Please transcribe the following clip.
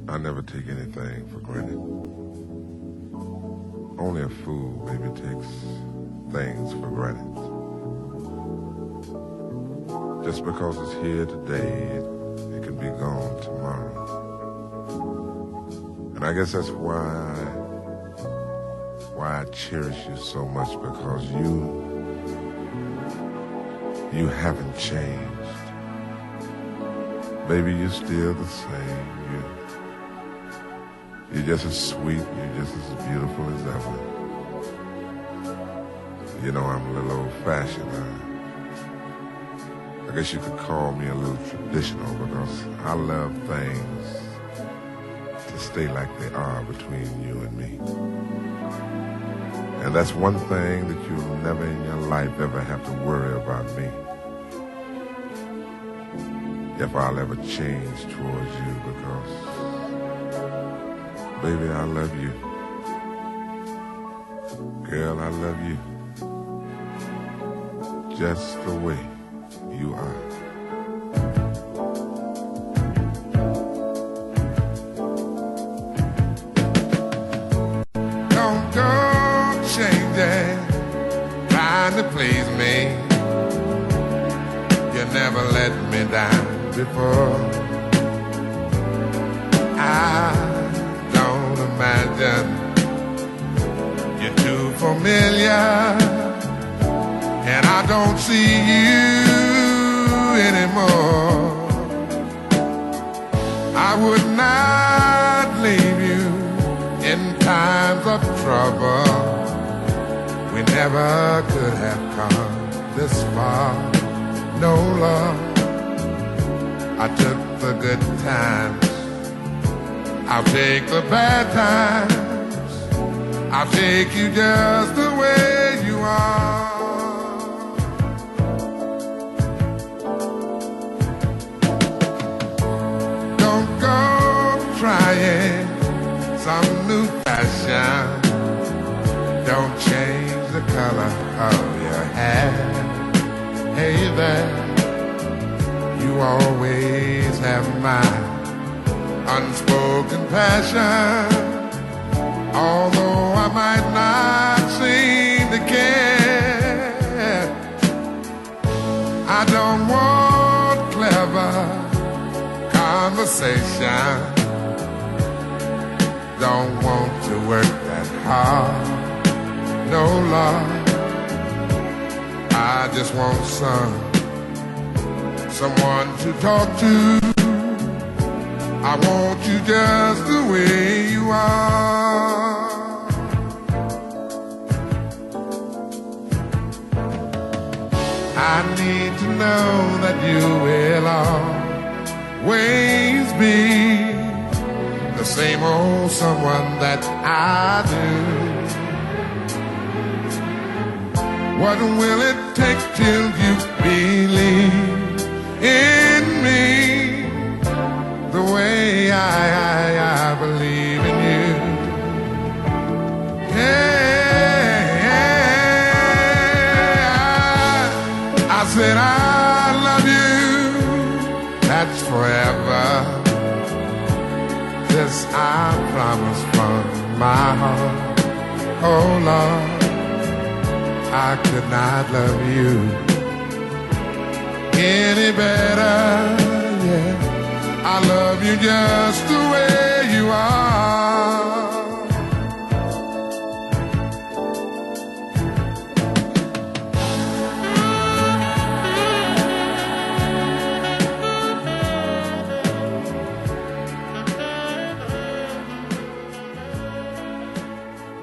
I never take anything for granted. Only a fool maybe takes things for granted. Just because it's here today, it can be gone tomorrow. And I guess that's why I cherish you so much, because you haven't changed. Baby, you're still the same. You're just as sweet, you're just as beautiful as ever. You know, I'm a little old-fashioned. I guess you could call me a little traditional, because I love things to stay like they are between you and me. And that's one thing that you'll never in your life ever have to worry about me. If I'll ever change towards you, because baby, I love you. Girl, I love you. Just the way you are. Don't go changing, trying to please me. You never let me down before. Imagine you're too familiar, and I don't see you anymore. I would not leave you in times of trouble. We never could have come this far. No love, I took the good times, I'll take the bad times. I'll take you just the way you are. Don't go trying some new fashion. Don't change the color of your hair. Hey there, you always have mine. Unspoken passion, although I might not seem to care. I don't want clever conversation, don't want to work that hard, no love. I just want someone to talk to. I want you just the way you are. I need to know that you will always be the same old someone that I do. What will it take till you believe in me the way I believe in you? Yeah, I said I love you, that's forever. This I promise from my heart. Oh Lord, I could not love you any better, yeah. I love you just the way